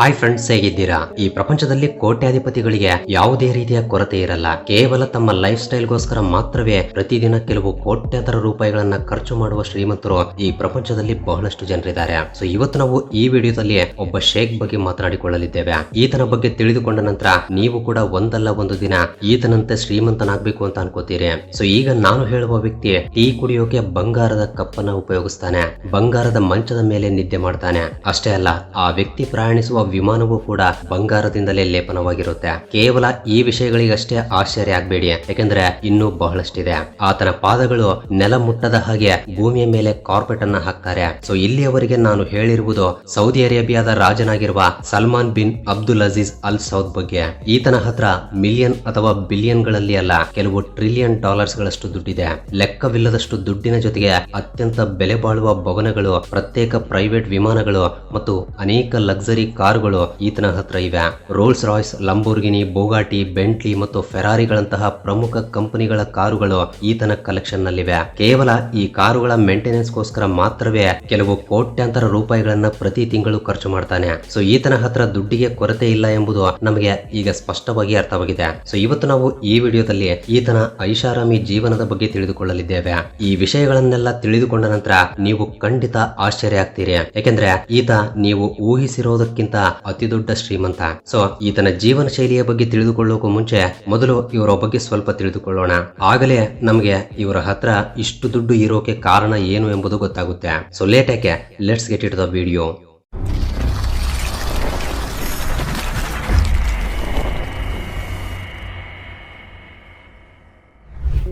Hi friends, ಹೇಗಿದ್ದೀರಾ? ಈ ಪ್ರಪಂಚದಲ್ಲಿ ಕೋಟ್ಯಾಧಿಪತಿಗಳಿಗೆ ಯಾವುದೇ ರೀತಿಯ ಕೊರತೆ ಇರಲ್ಲ. ಕೇವಲ ತಮ್ಮ ಲೈಫ್ ಸ್ಟೈಲ್ಗೋಸ್ಕರ ಮಾತ್ರವೇ ಪ್ರತಿದಿನ ಕೆಲವು ಕೋಟ್ಯಾಂತರ ರೂಪಾಯಿಗಳನ್ನ ಖರ್ಚು ಮಾಡುವ ಶ್ರೀಮಂತರು ಈ ಪ್ರಪಂಚದಲ್ಲಿ ಬಹಳಷ್ಟು ಜನರಿದ್ದಾರೆ. ಸೊ ಇವತ್ತು ನಾವು ಈ ವಿಡಿಯೋದಲ್ಲಿ ಒಬ್ಬ ಶೇಖ್ ಬಗ್ಗೆ ಮಾತನಾಡಿಕೊಳ್ಳಲಿದ್ದೇವೆ. ಈತನ ಬಗ್ಗೆ ತಿಳಿದುಕೊಂಡ ನಂತರ ನೀವು ಕೂಡ ಒಂದಲ್ಲ ಒಂದು ದಿನ ಈತನಂತೆ ಶ್ರೀಮಂತನಾಗಬೇಕು ಅಂತ ಅನ್ಕೋತೀರಿ. ಸೊ ಈಗ ನಾನು ಹೇಳುವ ವ್ಯಕ್ತಿ ಟೀ ಕುಡಿಯೋಕೆ ಬಂಗಾರದ ಕಪ್ಪನ್ನ ಉಪಯೋಗಿಸ್ತಾನೆ, ಬಂಗಾರದ ಮಂಚದ ಮೇಲೆ ನಿದ್ದೆ ಮಾಡ್ತಾನೆ. ಅಷ್ಟೇ ಅಲ್ಲ, ಆ ವ್ಯಕ್ತಿ ಪ್ರಯಾಣಿಸುವ ವಿಮಾನವೂ ಕೂಡ ಬಂಗಾರದಿಂದಲೇ ಲೇಪನವಾಗಿರುತ್ತೆ. ಕೇವಲ ಈ ವಿಷಯಗಳಿಗಷ್ಟೇ ಆಶ್ಚರ್ಯ ಆಗ್ಬೇಡಿ, ಯಾಕೆಂದ್ರೆ ಇನ್ನೂ ಬಹಳಷ್ಟಿದೆ. ಆತನ ಪಾದಗಳು ನೆಲ ಮುಟ್ಟದ ಹಾಗೆ ಭೂಮಿಯ ಮೇಲೆ ಕಾರ್ಪೆಟ್ ಅನ್ನ ಹಾಕ್ತಾರೆ. ಸೊ ಇಲ್ಲಿಯವರೆಗೆ ನಾನು ಹೇಳಿರುವುದು ಸೌದಿ ಅರೇಬಿಯಾದ ರಾಜನಾಗಿರುವ Salman bin Abdul Aziz al Saud ಬಗ್ಗೆ. ಈತನ ಹತ್ರ ಮಿಲಿಯನ್ ಅಥವಾ ಬಿಲಿಯನ್ ಗಳಲ್ಲಿ ಅಲ್ಲ, ಕೆಲವು ಟ್ರಿಲಿಯನ್ ಡಾಲರ್ಸ್ ಗಳಷ್ಟು ದುಡ್ಡಿದೆ. ಲೆಕ್ಕವಿಲ್ಲದಷ್ಟು ದುಡ್ಡಿನ ಜೊತೆಗೆ ಅತ್ಯಂತ ಬೆಲೆ ಬಾಳುವ ಭವನಗಳು, ಪ್ರತ್ಯೇಕ ಪ್ರೈವೇಟ್ ವಿಮಾನಗಳು ಮತ್ತು ಅನೇಕ ಲಕ್ಸರಿ ಕಾರುಗಳು ಈತನ ಹತ್ರ ಇವೆ. ರೋಲ್ಸ್ ರಾಯ್ಸ್, ಲಂಬೋರ್ಗಿನಿ, ಬೋಗಾಟಿ, ಬೆಂಟ್ಲಿ ಮತ್ತು ಫೆರಾರಿಗಳಂತಹ ಪ್ರಮುಖ ಕಂಪನಿಗಳ ಕಾರುಗಳು ಈತನ ಕಲೆಕ್ಷನ್ ನಲ್ಲಿವೆ. ಕೇವಲ ಈ ಕಾರುಗಳ ಮೇಂಟೆನೆನ್ಸ್ ಗೋಸ್ಕರ ಮಾತ್ರವೇ ಕೆಲವು ಕೋಟ್ಯಾಂತರ ರೂಪಾಯಿಗಳನ್ನ ಪ್ರತಿ ತಿಂಗಳು ಖರ್ಚು ಮಾಡ್ತಾನೆ. ಸೊ ಈತನ ಹತ್ರ ದುಡ್ಡಿಗೆ ಕೊರತೆ ಇಲ್ಲ ಎಂಬುದು ನಮಗೆ ಈಗ ಸ್ಪಷ್ಟವಾಗಿ ಅರ್ಥವಾಗಿದೆ. ಸೊ ಇವತ್ತು ನಾವು ಈ ವಿಡಿಯೋದಲ್ಲಿ ಈತನ ಐಷಾರಾಮಿ ಜೀವನದ ಬಗ್ಗೆ ತಿಳಿದುಕೊಳ್ಳಲಿದ್ದೇವೆ. ಈ ವಿಷಯಗಳನ್ನೆಲ್ಲ ತಿಳಿದುಕೊಂಡ ನಂತರ ನೀವು ಖಂಡಿತ ಆಶ್ಚರ್ಯ ಆಗ್ತೀರಿ, ಯಾಕೆಂದ್ರೆ ಈತ ನೀವು ಊಹಿಸಿರೋದಕ್ಕಿಂತ ಅತಿ ದೊಡ್ಡ ಶ್ರೀಮಂತ. ಸೊ ಈತನ ಜೀವನ ಶೈಲಿಯ ಬಗ್ಗೆ ತಿಳಿದುಕೊಳ್ಳೋಕು ಮುಂಚೆ ಮೊದಲು ಇವರ ಬಗ್ಗೆ ಸ್ವಲ್ಪ ತಿಳಿದುಕೊಳ್ಳೋಣ. ಆಗಲೇ ನಮಗೆ ಇವರ ಹತ್ರ ಇಷ್ಟು ದುಡ್ಡು ಇರೋಕೆ ಕಾರಣ ಏನು ಎಂಬುದು ಗೊತ್ತಾಗುತ್ತೆ. ಸೊ ಲೇಟ್ ಯಾಕೆ, let's get into the video.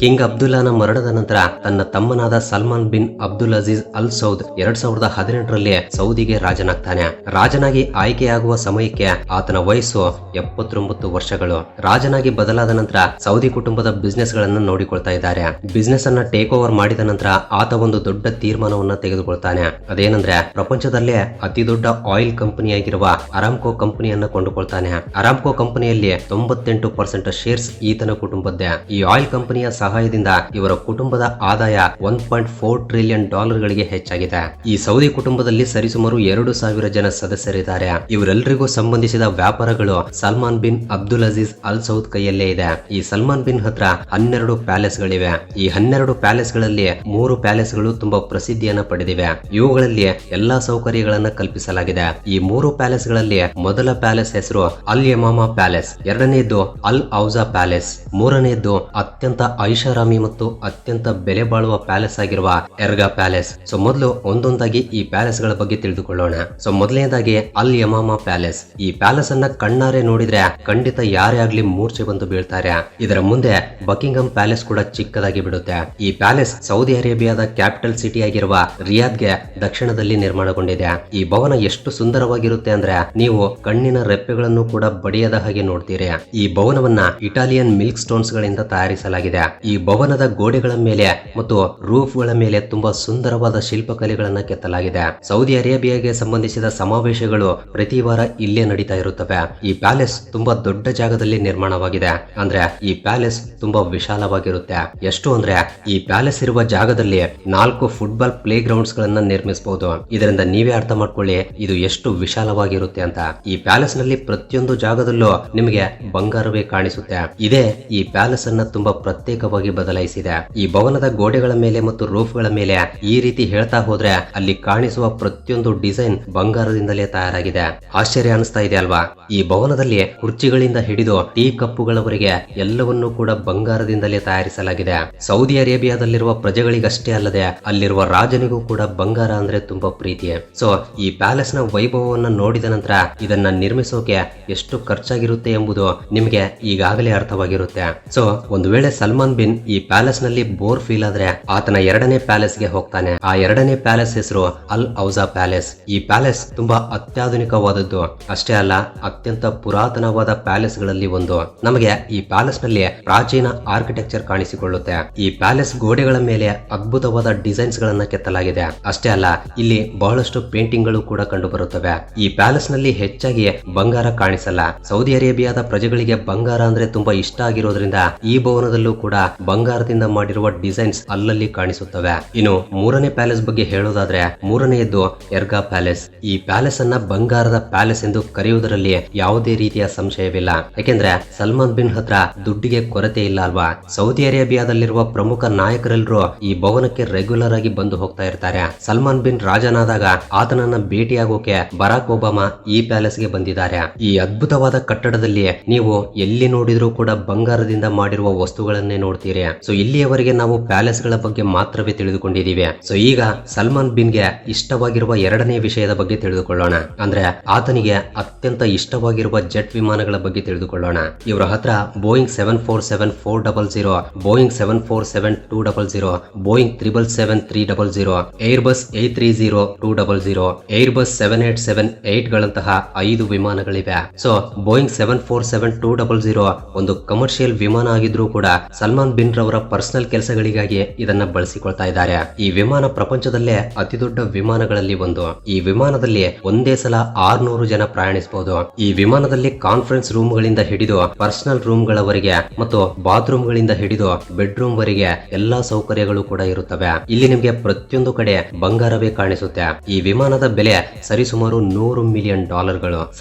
King ಅಬ್ದುಲ್ಲಾನ ಮರಣದ ನಂತರ ತನ್ನ ತಮ್ಮನಾದ Salman bin Abdul Aziz al Saud 2018ರಲ್ಲಿ ಸೌದಿಗೆ ರಾಜನಾಗ್ತಾನೆ. ರಾಜನಾಗಿ ಆಯ್ಕೆಯಾಗುವ ಸಮಯಕ್ಕೆ ಆತನ ವಯಸ್ಸು 79 ವರ್ಷಗಳು. ರಾಜನಾಗಿ ಬದಲಾದ ನಂತರ ಸೌದಿ ಕುಟುಂಬದ ಬಿಸ್ನೆಸ್ ಗಳನ್ನ ನೋಡಿಕೊಳ್ತಾ ಇದ್ದಾರೆ. ಬಿಸ್ನೆಸ್ ಅನ್ನ ಟೇಕ್ ಓವರ್ ಮಾಡಿದ ನಂತರ ಆತ ಒಂದು ದೊಡ್ಡ ತೀರ್ಮಾನವನ್ನ ತೆಗೆದುಕೊಳ್ತಾನೆ. ಅದೇನಂದ್ರೆ ಪ್ರಪಂಚದಲ್ಲೇ ಅತಿ ದೊಡ್ಡ ಆಯಿಲ್ ಕಂಪನಿಯಾಗಿರುವ ಅರಾಮ್ಕೋ ಕಂಪನಿಯನ್ನ ಕೊಂಡುಕೊಳ್ತಾನೆ. ಅರಾಮ್ಕೋ ಕಂಪನಿಯಲ್ಲಿ 98% ಶೇರ್ಸ್ ಈತನ ಕುಟುಂಬದ್ದೇ. ಈ ಆಯಿಲ್ ಕಂಪನಿಯ ಸಹಾಯದಿಂದ ಇವರ ಕುಟುಂಬದ ಆದಾಯ $1.4 ಟ್ರಿಲಿಯನ್ ಗಳಿಗೆ ಹೆಚ್ಚಾಗಿದೆ. ಈ ಸೌದಿ ಕುಟುಂಬದಲ್ಲಿ ಸರಿಸುಮಾರು 2,000 ಜನ ಸದಸ್ಯರಿದ್ದಾರೆ. ಇವರೆಲ್ಲರಿಗೂ ಸಂಬಂಧಿಸಿದ ವ್ಯಾಪಾರಗಳು Salman bin Abdul Aziz al Saud ಕೈಯಲ್ಲೇ ಇದೆ. ಈ ಸಲ್ಮಾನ್ ಬಿನ್ ಹತ್ರ 12 ಪ್ಯಾಲೇಸ್ ಗಳಿವೆ. ಈ 12 ಪ್ಯಾಲೇಸ್ ಗಳಲ್ಲಿ 3 ಪ್ಯಾಲೇಸ್ ಗಳು ತುಂಬಾ ಪ್ರಸಿದ್ಧಿಯನ್ನ ಪಡೆದಿವೆ. ಇವುಗಳಲ್ಲಿ ಎಲ್ಲಾ ಸೌಕರ್ಯಗಳನ್ನ ಕಲ್ಪಿಸಲಾಗಿದೆ. ಈ 3 ಪ್ಯಾಲೇಸ್ ಗಳಲ್ಲಿ ಮೊದಲ ಪ್ಯಾಲೇಸ್ ಹೆಸರು ಅಲ್ ಯಮಾಮಾ ಪ್ಯಾಲೇಸ್, ಎರಡನೆಯದ್ದು ಅಲ್ ಔಜಾ ಪ್ಯಾಲೇಸ್, ಮೂರನೆಯದ್ದು ಅತ್ಯಂತ ಐಷಾರಾಮಿ ಮತ್ತು ಅತ್ಯಂತ ಬೆಲೆ ಬಾಳುವ ಪ್ಯಾಲೇಸ್ ಆಗಿರುವ ಎರ್ಗಾ ಪ್ಯಾಲೇಸ್. ಸೊ ಮೊದಲು ಒಂದೊಂದಾಗಿ ಈ ಪ್ಯಾಲೇಸ್ ಗಳ ಬಗ್ಗೆ ತಿಳಿದುಕೊಳ್ಳೋಣ. ಸೊ ಮೊದಲನೇದಾಗಿ ಅಲ್ ಯಮಾಮಾ ಪ್ಯಾಲೇಸ್. ಈ ಪ್ಯಾಲೇಸ್ ಅನ್ನ ಕಣ್ಣಾರೆ ನೋಡಿದ್ರೆ ಖಂಡಿತ ಯಾರೇ ಆಗ್ಲಿ ಮೂರ್ಛೆ ಬಂದು ಬೀಳ್ತಾರೆ. ಇದರ ಮುಂದೆ ಬಕಿಂಗಮ್ ಪ್ಯಾಲೇಸ್ ಕೂಡ ಚಿಕ್ಕದಾಗಿ ಬಿಡುತ್ತೆ. ಈ ಪ್ಯಾಲೇಸ್ ಸೌದಿ ಅರೇಬಿಯಾದ ಕ್ಯಾಪಿಟಲ್ ಸಿಟಿ ಆಗಿರುವ ರಿಯಾದ್ಗೆ ದಕ್ಷಿಣದಲ್ಲಿ ನಿರ್ಮಾಣಗೊಂಡಿದೆ. ಈ ಭವನ ಎಷ್ಟು ಸುಂದರವಾಗಿರುತ್ತೆ ಅಂದ್ರೆ ನೀವು ಕಣ್ಣಿನ ರೆಪ್ಪೆಗಳನ್ನು ಕೂಡ ಬಡಿಯದ ಹಾಗೆ ನೋಡ್ತೀರಿ. ಈ ಭವನವನ್ನ ಇಟಾಲಿಯನ್ ಮಿಲ್ಕ್ ಸ್ಟೋನ್ಸ್ ಗಳಿಂದ ತಯಾರಿಸಲಾಗಿದೆ. ಈ ಭವನದ ಗೋಡೆಗಳ ಮೇಲೆ ಮತ್ತು ರೂಫ್ ಗಳ ಮೇಲೆ ತುಂಬಾ ಸುಂದರವಾದ ಶಿಲ್ಪಕಲೆಗಳನ್ನ ಕೆತ್ತಲಾಗಿದೆ. ಸೌದಿ ಅರೇಬಿಯಾಗೆ ಸಂಬಂಧಿಸಿದ ಸಮಾವೇಶಗಳು ಪ್ರತಿ ವಾರ ಇಲ್ಲೇ ನಡೀತಾ ಇರುತ್ತವೆ. ಈ ಪ್ಯಾಲೇಸ್ ತುಂಬಾ ದೊಡ್ಡ ಜಾಗದಲ್ಲಿ ನಿರ್ಮಾಣವಾಗಿದೆ. ಅಂದ್ರೆ ಈ ಪ್ಯಾಲೇಸ್ ತುಂಬಾ ವಿಶಾಲವಾಗಿರುತ್ತೆ. ಎಷ್ಟು ಅಂದ್ರೆ ಈ ಪ್ಯಾಲೇಸ್ ಇರುವ ಜಾಗದಲ್ಲಿ 4 ಫುಟ್ಬಾಲ್ ಪ್ಲೇ ಗ್ರೌಂಡ್ಸ್ ಗಳನ್ನ ನಿರ್ಮಿಸಬಹುದು. ಇದರಿಂದ ನೀವೇ ಅರ್ಥ ಮಾಡ್ಕೊಳ್ಳಿ ಇದು ಎಷ್ಟು ವಿಶಾಲವಾಗಿರುತ್ತೆ ಅಂತ. ಈ ಪ್ಯಾಲೇಸ್ ನಲ್ಲಿ ಪ್ರತಿಯೊಂದು ಜಾಗದಲ್ಲೂ ನಿಮಗೆ ಬಂಗಾರವೇ ಕಾಣಿಸುತ್ತೆ. ಇದೇ ಈ ಪ್ಯಾಲೇಸ್ ಅನ್ನ ತುಂಬಾ ಪ್ರತ್ಯೇಕವಾಗಿ ಬದಲಾಯಿಸಿದೆ. ಈ ಭವನದ ಗೋಡೆಗಳ ಮೇಲೆ ಮತ್ತು ರೂಫ್ ಗಳ ಮೇಲೆ ಈ ರೀತಿ ಹೇಳ್ತಾ ಹೋದ್ರೆ ಅಲ್ಲಿ ಕಾಣಿಸುವ ಪ್ರತಿಯೊಂದು ಡಿಸೈನ್ ಬಂಗಾರದಿಂದಲೇ ತಯಾರಾಗಿದೆ. ಆಶ್ಚರ್ಯ ಅನಿಸ್ತಾ ಇದೆ ಅಲ್ವಾ? ಈ ಭವನದಲ್ಲಿ ಕುರ್ಚಿಗಳಿಂದ ಹಿಡಿದು ಟೀ ಕಪ್ಪುಗಳವರೆಗೆ ಎಲ್ಲವನ್ನೂ ಕೂಡ ಬಂಗಾರದಿಂದಲೇ ತಯಾರಿಸಲಾಗಿದೆ. ಸೌದಿ ಅರೇಬಿಯಾದಲ್ಲಿರುವ ಪ್ರಜೆಗಳಿಗಷ್ಟೇ ಅಲ್ಲದೆ ಅಲ್ಲಿರುವ ರಾಜನಿಗೂ ಕೂಡ ಬಂಗಾರ ಅಂದ್ರೆ ತುಂಬಾ ಪ್ರೀತಿ. ಸೊ ಈ ಪ್ಯಾಲೇಸ್ ನ ವೈಭವವನ್ನು ನೋಡಿದ ನಂತರ ಇದನ್ನ ನಿರ್ಮಿಸೋಕೆ ಎಷ್ಟು ಖರ್ಚಾಗಿರುತ್ತೆ ಎಂಬುದು ನಿಮಗೆ ಈಗಾಗಲೇ ಅರ್ಥವಾಗಿರುತ್ತೆ. ಸೊ ಒಂದು ವೇಳೆ ಸಲ್ಮಾನ್ ಬಿನ್ ಈ ಪ್ಯಾಲೇಸ್ ನಲ್ಲಿ ಬೋರ್ ಫೀಲ್ ಆದ್ರೆ ಆತನ ಎರಡನೇ ಪ್ಯಾಲೇಸ್ ಗೆ ಹೋಗ್ತಾನೆ. ಆ ಎರಡನೇ ಪ್ಯಾಲೇಸ್ ಹೆಸರು ಅಲ್ ಔಜಾ ಪ್ಯಾಲೇಸ್. ಈ ಪ್ಯಾಲೇಸ್ ತುಂಬಾ ಅತ್ಯಾಧುನಿಕವಾದದ್ದು. ಅಷ್ಟೇ ಅಲ್ಲ, ಅತ್ಯಂತ ಪುರಾತನವಾದ ಪ್ಯಾಲೇಸ್ ಗಳಲ್ಲಿ ಒಂದು. ನಮಗೆ ಈ ಪ್ಯಾಲೇಸ್ ನಲ್ಲಿ ಪ್ರಾಚೀನ ಆರ್ಕಿಟೆಕ್ಚರ್ ಕಾಣಿಸಿಕೊಳ್ಳುತ್ತೆ. ಈ ಪ್ಯಾಲೇಸ್ ಗೋಡೆಗಳ ಮೇಲೆ ಅದ್ಭುತವಾದ ಡಿಸೈನ್ಸ್ ಗಳನ್ನ ಕೆತ್ತಲಾಗಿದೆ. ಅಷ್ಟೇ ಅಲ್ಲ, ಇಲ್ಲಿ ಬಹಳಷ್ಟು ಪೇಂಟಿಂಗ್ ಗಳು ಕೂಡ ಕಂಡು ಬರುತ್ತವೆ. ಈ ಪ್ಯಾಲೇಸ್ ನಲ್ಲಿ ಹೆಚ್ಚಾಗಿ ಬಂಗಾರ ಕಾಣಿಸಲ್ಲ. ಸೌದಿ ಅರೇಬಿಯಾದ ಪ್ರಜೆಗಳಿಗೆ ಬಂಗಾರ ಅಂದ್ರೆ ತುಂಬಾ ಇಷ್ಟ ಆಗಿರೋದ್ರಿಂದ ಈ ಭವನದಲ್ಲೂ ಕೂಡ ಬಂಗಾರದಿಂದ ಮಾಡಿರುವ ಡಿಸೈನ್ಸ್ ಅಲ್ಲಲ್ಲಿ ಕಾಣಿಸುತ್ತವೆ. ಇನ್ನು ಮೂರನೇ ಪ್ಯಾಲೇಸ್ ಬಗ್ಗೆ ಹೇಳೋದಾದ್ರೆ ಮೂರನೆಯದ್ದು ಎರ್ಗಾ ಪ್ಯಾಲೇಸ್. ಈ ಪ್ಯಾಲೇಸ್ ಅನ್ನ ಬಂಗಾರದ ಪ್ಯಾಲೇಸ್ ಎಂದು ಕರೆಯುವುದರಲ್ಲಿ ಯಾವುದೇ ರೀತಿಯ ಸಂಶಯವಿಲ್ಲ. ಯಾಕೆಂದ್ರೆ ಸಲ್ಮಾನ್ ಬಿನ್ ಹತ್ರ ದುಡ್ಡಿಗೆ ಕೊರತೆ ಇಲ್ಲ ಅಲ್ವಾ. ಸೌದಿ ಅರೇಬಿಯಾದಲ್ಲಿರುವ ಪ್ರಮುಖ ನಾಯಕರೆಲ್ಲರೂ ಈ ಭವನಕ್ಕೆ ರೆಗ್ಯುಲರ್ ಆಗಿ ಬಂದು ಹೋಗ್ತಾ ಇರ್ತಾರೆ. ಸಲ್ಮಾನ್ ಬಿನ್ ರಾಜನಾದಾಗ ಆತನನ್ನ ಭೇಟಿಯಾಗೋಕೆ ಬರಾಕ್ ಒಬಾಮಾ ಈ ಪ್ಯಾಲೇಸ್ಗೆ ಬಂದಿದ್ದಾರೆ. ಈ ಅದ್ಭುತವಾದ ಕಟ್ಟಡದಲ್ಲಿ ನೀವು ಎಲ್ಲಿ ನೋಡಿದ್ರೂ ಕೂಡ ಬಂಗಾರದಿಂದ ಮಾಡಿರುವ ವಸ್ತುಗಳನ್ನೇ ನೋಡ್ತೀರಿ. ಸೊ ಇಲ್ಲಿಯವರೆಗೆ ನಾವು ಪ್ಯಾಲೇಸ್ ಗಳ ಬಗ್ಗೆ ಮಾತ್ರವೇ ತಿಳಿದುಕೊಂಡಿದ್ದೀವಿ. ಸೊ ಈಗ ಸಲ್ಮಾನ್ ಬಿನ್ಗೆ ಇಷ್ಟವಾಗಿರುವ ಎರಡನೇ ವಿಷಯದ ಬಗ್ಗೆ ತಿಳಿದುಕೊಳ್ಳೋಣ. ಅಂದ್ರೆ ಆತನಿಗೆ ಅತ್ಯಂತ ಇಷ್ಟವಾಗಿರುವ ಜೆಟ್ ವಿಮಾನಗಳ ಬಗ್ಗೆ ತಿಳಿದುಕೊಳ್ಳೋಣ. ಇವರ ಹತ್ರ Boeing 747-400, Boeing 747-200, Boeing 777-300, Airbus A320-200, Airbus 787-8 ಗಳಂತಹ 5 ವಿಮಾನಗಳಿವೆ. ಸೊ ಬೋಯಿಂಗ್ 747-200 ಒಂದು ಕಮರ್ಷಿಯಲ್ ವಿಮಾನ ಆಗಿದ್ರೂ ಕೂಡ ಸಲ್ಮಾನ್ ಬಿನ್ ರವರ ಪರ್ಸನಲ್ ಕೆಲಸಗಳಿಗಾಗಿ ಇದನ್ನ ಬಳಸಿಕೊಳ್ತಾ ಇದ್ದಾರೆ. ಈ ವಿಮಾನ ಪ್ರಪಂಚದಲ್ಲೇ ಅತಿ ದೊಡ್ಡ ವಿಮಾನಗಳಲ್ಲಿ ಒಂದು. ಈ ವಿಮಾನದಲ್ಲಿ ಒಂದೇ ಸಲ 600 ಜನ ಪ್ರಯಾಣಿಸಬಹುದು. ಈ ವಿಮಾನದಲ್ಲಿ ಕಾನ್ಫರೆನ್ಸ್ ರೂಮ್ ಗಳಿಂದ ಹಿಡಿದು ಪರ್ಸನಲ್ ರೂಮ್ ಗಳವರೆಗೆ ಮತ್ತು ಬಾತ್ರೂಮ್ ಗಳಿಂದ ಹಿಡಿದು ಬೆಡ್ರೂಮ್ ವರೆಗೆ ಎಲ್ಲಾ ಸೌಕರ್ಯಗಳು ಕೂಡ ಇರುತ್ತವೆ. ಇಲ್ಲಿ ನಿಮಗೆ ಪ್ರತಿಯೊಂದು ಕಡೆ ಬಂಗಾರವೇ ಕಾಣಿಸುತ್ತೆ. ಈ ವಿಮಾನದ ಬೆಲೆ ಸರಿಸುಮಾರು $100 ಮಿಲಿಯನ್.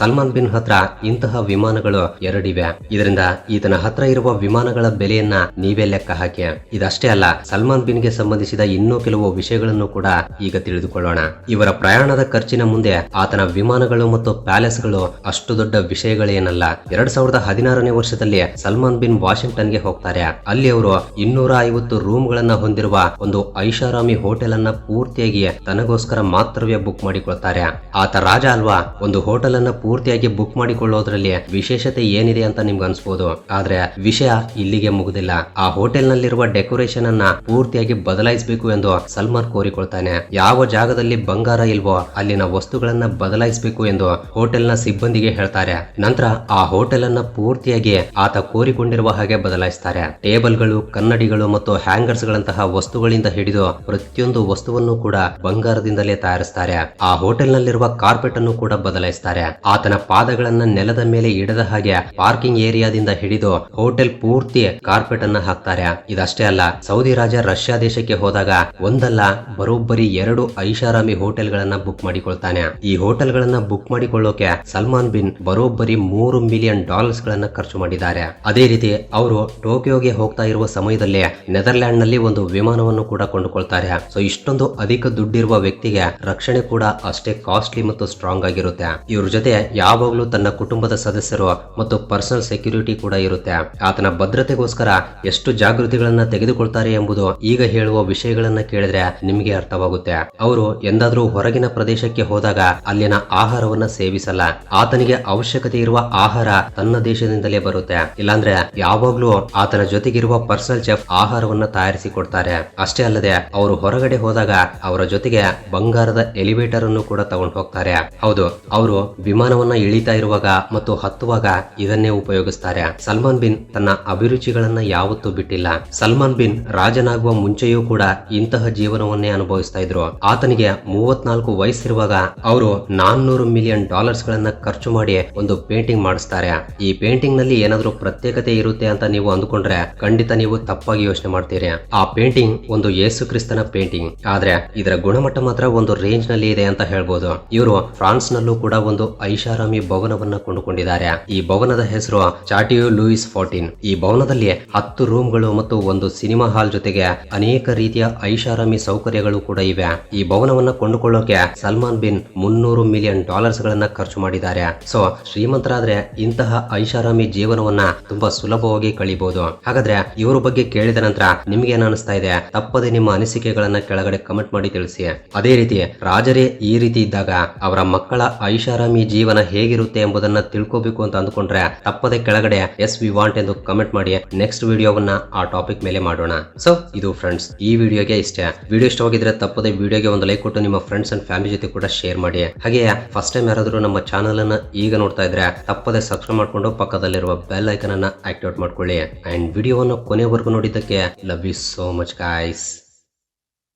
ಸಲ್ಮಾನ್ ಬಿನ್ ಹತ್ರ ಇಂತಹ ವಿಮಾನಗಳು ಎರಡಿವೆ. ಇದರಿಂದ ಈತನ ಹತ್ರ ಇರುವ ವಿಮಾನಗಳ ಬೆಲೆಯನ್ನ ನೀವೇ ಲೆಕ್ಕ ಹಾಕಿ. ಇದಷ್ಟೇ ಅಲ್ಲ, ಸಲ್ಮಾನ್ ಬಿನ್ ಗೆ ಸಂಬಂಧಿಸಿದ ಇನ್ನೂ ಕೆಲವು ವಿಷಯಗಳನ್ನು ಕೂಡ ಈಗ ತಿಳಿದುಕೊಳ್ಳೋಣ. ಇವರ ಪ್ರಯಾಣದ ಖರ್ಚಿನ ಮುಂದೆ ಆತನ ವಿಮಾನಗಳು ಮತ್ತು ಪ್ಯಾಲೇಸ್ ಗಳು ಅಷ್ಟು ದೊಡ್ಡ ವಿಷಯಗಳೇನಲ್ಲ. 2016ನೇ ವರ್ಷದಲ್ಲಿ ಸಲ್ಮಾನ್ ಬಿನ್ ವಾಷಿಂಗ್ಟನ್ ಗೆ ಹೋಗ್ತಾರೆ. ಅಲ್ಲಿ ಅವರು 250 ರೂಮ್ ಗಳನ್ನ ಹೊಂದಿರುವ ಒಂದು ಐಷಾರಾಮಿ ಹೋಟೆಲ್ ಅನ್ನ ಪೂರ್ತಿಯಾಗಿ ತನಗೋಸ್ಕರ ಮಾತ್ರವೇ ಬುಕ್ ಮಾಡಿಕೊಳ್ತಾರೆ. ಆತ ರಾಜ ಅಲ್ವಾ, ಒಂದು ಹೋಟೆಲ್ ಅನ್ನ ಪೂರ್ತಿಯಾಗಿ ಬುಕ್ ಮಾಡಿಕೊಳ್ಳೋದ್ರಲ್ಲಿ ವಿಶೇಷತೆ ಏನಿದೆ ಅಂತ ನಿಮ್ಗೆ ಅನ್ಸ್ಬೋದು. ಆದ್ರೆ ವಿಷಯ ಇಲ್ಲಿಗೆ ಮುಗುದಿಲ್ಲ. ಆ ಹೋಟೆಲ್ ನಲ್ಲಿರುವ ಡೆಕೋರೇಷನ್ ಅನ್ನ ಪೂರ್ತಿಯಾಗಿ ಬದಲಾಯಿಸಬೇಕು ಎಂದು ಸಲ್ಮಾನ್ ಕೋರಿಕೊಳ್ತಾನೆ. ಯಾವ ಜಾಗದಲ್ಲಿ ಬಂಗಾರ ಇಲ್ವೋ ಅಲ್ಲಿನ ವಸ್ತುಗಳನ್ನ ಬದಲಾಯಿಸಬೇಕು ಎಂದು ಹೋಟೆಲ್ ನ ಸಿಬ್ಬಂದಿಗೆ ಹೇಳ್ತಾರೆ. ನಂತರ ಆ ಹೋಟೆಲ್ ಅನ್ನ ಪೂರ್ತಿಯಾಗಿ ಆತ ಕೋರಿಕೊಂಡಿರುವ ಹಾಗೆ ಬದಲಾಯಿಸ್ತಾರೆ. ಟೇಬಲ್ಗಳು, ಕನ್ನಡಿಗಳು ಮತ್ತು ಹ್ಯಾಂಗರ್ಸ್ ಗಳಂತಹ ವಸ್ತುಗಳಿಂದ ಹಿಡಿದು ಪ್ರತಿಯೊಂದು ವಸ್ತುವನ್ನು ಕೂಡ ಬಂಗಾರದಿಂದಲೇ ತಯಾರಿಸ್ತಾರೆ. ಆ ಹೋಟೆಲ್ ನಲ್ಲಿರುವ ಕಾರ್ಪೆಟ್ ಅನ್ನು ಕೂಡ ಬದಲಾಯಿಸ್ತಾರೆ. ಆತನ ಪಾದಗಳನ್ನ ನೆಲದ ಮೇಲೆ ಇಡದ ಹಾಗೆ ಪಾರ್ಕಿಂಗ್ ಏರಿಯಾದಿಂದ ಹಿಡಿದು ಹೋಟೆಲ್ ಪೂರ್ತಿ ಕಾರ್ಪೆಟ್ ಅನ್ನ ಹಾಕ್ತಾರೆ. ಇದಷ್ಟೇ ಅಲ್ಲ, ಸೌದಿ ರಾಜ ರಷ್ಯಾ ದೇಶಕ್ಕೆ ಹೋದಾಗ ಒಂದಲ್ಲ ಬರೋಬ್ಬರಿ 2 ಐಷಾರಾಮಿ ಹೋಟೆಲ್ ಗಳನ್ನ ಬುಕ್ ಮಾಡಿಕೊಳ್ತಾನೆ. ಈ ಹೋಟೆಲ್ ಗಳನ್ನ ಬುಕ್ ಮಾಡಿಕೊಳ್ಳೋಕೆ ಸಲ್ಮಾನ್ ಬಿನ್ ಬರೋಬ್ಬರಿ $3 ಮಿಲಿಯನ್ ಗಳನ್ನ ಖರ್ಚು ಮಾಡಿದ್ದಾರೆ. ಅದೇ ರೀತಿ ಅವರು ಟೋಕಿಯೋಗೆ ಹೋಗ್ತಾ ಇರುವ ಸಮಯದಲ್ಲಿ ನೆದರ್ಲ್ಯಾಂಡ್ ನಲ್ಲಿ ಒಂದು ವಿಮಾನವನ್ನು ಕೂಡ ಕೊಂಡುಕೊಳ್ತಾರೆ. ಸೊ ಇಷ್ಟೊಂದು ಅಧಿಕ ದುಡ್ಡಿರುವ ವ್ಯಕ್ತಿಗೆ ರಕ್ಷಣೆ ಕೂಡ ಅಷ್ಟೇ ಕಾಸ್ಟ್ಲಿ ಮತ್ತು ಸ್ಟ್ರಾಂಗ್ ಆಗಿರುತ್ತೆ. ಇವ್ರ ಜೊತೆ ಯಾವಾಗ್ಲೂ ತನ್ನ ಕುಟುಂಬದ ಸದಸ್ಯರು ಮತ್ತು ಪರ್ಸನಲ್ ಸೆಕ್ಯೂರಿಟಿ ಕೂಡ ಇರುತ್ತೆ. ಆತನ ಭದ್ರತೆಗೋಸ್ಕರ ಎಷ್ಟು ಜಾಗೃತಿಗಳನ್ನ ತೆಗೆದುಕೊಳ್ತಾರೆ ಎಂಬುದು ಈಗ ಹೇಳುವ ವಿಷಯಗಳನ್ನ ಕೇಳಿದ್ರೆ ನಿಮಗೆ ಅರ್ಥವಾಗುತ್ತೆ. ಅವರು ಎಂದಾದ್ರೂ ಹೊರಗಿನ ಪ್ರದೇಶಕ್ಕೆ ಹೋದಾಗ ಅಲ್ಲಿನ ಆಹಾರವನ್ನ ಸೇವಿಸಲ್ಲ. ಆತನಿಗೆ ಅವಶ್ಯಕತೆ ಇರುವ ಆಹಾರ ತನ್ನ ದೇಶದಿಂದಲೇ ಬರುತ್ತೆ. ಇಲ್ಲಾಂದ್ರೆ ಯಾವಾಗ್ಲೂ ಆತನ ಜೊತೆಗಿರುವ ಪರ್ಸನಲ್ ಚೆಫ್ ಆಹಾರವನ್ನ ತಯಾರಿಸಿ ಕೊಡ್ತಾರೆ. ಅಷ್ಟೇ ಅಲ್ಲದೆ ಅವರು ಹೊರಗಡೆ ಹೋದಾಗ ಅವರ ಜೊತೆಗೆ ಬಂಗಾರದ ಎಲಿವೇಟರ್ ಅನ್ನು ಕೂಡ ತಗೊಂಡು ಹೋಗ್ತಾರೆ. ಹೌದು, ಅವರು ವಿಮಾನವನ್ನ ಇಳಿತಾ ಇರುವಾಗ ಮತ್ತು ಹತ್ತುವಾಗ ಇದನ್ನೇ ಉಪಯೋಗಿಸ್ತಾರೆ. ಸಲ್ಮಾನ್ ಬಿನ್ ತನ್ನ ಅಭಿರುಚಿಗಳನ್ನ ಯಾವತ್ತೂ ಬಿಟ್ಟಿಲ್ಲ. ಸಲ್ಮಾನ್ ಬಿನ್ ರಾಜನಾಗುವ ಮುಂಚೆಯೂ ಕೂಡ ಇಂತಹ ಜೀವನವನ್ನೇ ಅನುಭವಿಸ್ತಾ ಇದ್ರು. ಆತನಿಗೆ 34 ವಯಸ್ಸಿರುವಾಗ ಅವರು $400 ಮಿಲಿಯನ್ ಗಳನ್ನ ಖರ್ಚು ಮಾಡಿ ಒಂದು ಪೇಂಟಿಂಗ್ ಮಾಡಿಸ್ತಾರೆ. ಈ ಪೇಂಟಿಂಗ್ ನಲ್ಲಿ ಏನಾದ್ರೂ ಪ್ರತ್ಯೇಕತೆ ಇರುತ್ತೆ ಅಂತ ನೀವು ಅಂದುಕೊಂಡ್ರೆ ಖಂಡಿತ ನೀವು ತಪ್ಪಾಗಿ ಯೋಚನೆ ಮಾಡ್ತೀರಿ. ಆ ಪೇಂಟಿಂಗ್ ಒಂದು ಯೇಸು ಕ್ರಿಸ್ತನ ಪೇಂಟಿಂಗ್. ಆದ್ರೆ ಇದರ ಗುಣಮಟ್ಟ ಮಾತ್ರ ಒಂದು ರೇಂಜ್ ನಲ್ಲಿ ಇದೆ ಅಂತ ಹೇಳ್ಬೋದು. ಇವರು ಫ್ರಾನ್ಸ್ ನಲ್ಲೂ ಕೂಡ ಒಂದು ಐಷಾರಾಮಿ ಭವನವನ್ನ ಕೊಂಡುಕೊಂಡಿದ್ದಾರೆ. ಈ ಭವನದ ಹೆಸರು ಚಾಟಿಯೋ ಲೂಯಿಸ್ 14. ಈ ಭವನದಲ್ಲಿ 10 ರೂಮ್ಗಳು ಮತ್ತು ಒಂದು ಸಿನಿಮಾ ಹಾಲ್ ಜೊತೆಗೆ ಅನೇಕ ರೀತಿಯ ಐಷಾರಾಮಿ ಸೌಕರ್ಯಗಳು ಕೂಡ ಇವೆ. ಈ ಭವನವನ್ನ ಕೊಂಡುಕೊಳ್ಳೋಕೆ ಸಲ್ಮಾನ್ ಬಿನ್ $300 ಮಿಲಿಯನ್ ಗಳನ್ನ ಖರ್ಚು ಮಾಡಿದ್ದಾರೆ. ಸೊ ಶ್ರೀಮಂತರಾದ್ರೆ ಇಂತಹ ಐಷಾರಾಮಿ ಜೀವನವನ್ನ ತುಂಬಾ ಸುಲಭವಾಗಿ ಕಳಿಬಹುದು. ಹಾಗಾದ್ರೆ ಇವರ ಬಗ್ಗೆ ಕೇಳಿದ ನಂತರ ನಿಮ್ಗೆ ಏನ್ ಅನಿಸ್ತಾ ಇದೆ? ತಪ್ಪದೆ ನಿಮ್ಮ ಅನಿಸಿಕೆಗಳನ್ನ ಕೆಳಗಡೆ ಕಮೆಂಟ್ ಮಾಡಿ ತಿಳಿಸಿ. ಅದೇ ರೀತಿ ರಾಜರೇ ಈ ರೀತಿ ಇದ್ದಾಗ ಅವರ ಮಕ್ಕಳ ಐಷಾರಾಮಿ ಜೀವನ ಹೇಗಿರುತ್ತೆ ಎಂಬುದನ್ನ ತಿಳ್ಕೋಬೇಕು ಅಂತ ಅಂದುಕೊಂಡ್ರೆ ತಪ್ಪದೆ ಕೆಳಗಡೆ ಎಸ್ ವಿ ವಾಂಟ್ ಎಂದು ಕಮೆಂಟ್ ಮಾಡಿ. ನೆಕ್ಸ್ಟ್ ವಿಡಿಯೋವನ್ನ ಆ ಟಾಪಿಕ್ ಮೇಲೆ ಮಾಡೋಣ. ಸೊ ಇದು ಫ್ರೆಂಡ್ಸ್ ಈ ವಿಡಿಯೋಗೆ ಇಷ್ಟೇ. ವಿಡಿಯೋ ಇಷ್ಟವಾಗಿದ್ರೆ ತಪ್ಪದೆ ವಿಡಿಯೋಗೆ ಒಂದು ಲೈಕ್ ಕೊಟ್ಟು ನಿಮ್ಮ ಫ್ರೆಂಡ್ಸ್ ಅಂಡ್ ಫ್ಯಾಮಿಲಿ ಜೊತೆ ಕೂಡ ಶೇರ್ ಮಾಡಿ. ಹಾಗೆ ಫಸ್ಟ್ ಟೈಮ್ ಯಾರಾದ್ರೂ ನಮ್ಮ ಚಾನಲ್ ಅನ್ನ ಈಗ ನೋಡ್ತಾ ಇದ್ರೆ ತಪ್ಪದೆ ಸಬ್ಸ್ಕ್ರೈಬ್ ಮಾಡ್ಕೊಂಡು ಪಕ್ಕದಲ್ಲಿರುವ ಬೆಲ್ ಐಕನ್ ಅನ್ನ ಆಕ್ಟಿವೇಟ್ ಮಾಡ್ಕೊಳ್ಳಿ. ಅಂಡ್ ವಿಡಿಯೋವನ್ನು ಕೊನೆವರೆಗೂ ನೋಡಿದ್ದಕ್ಕೆ love you so much guys.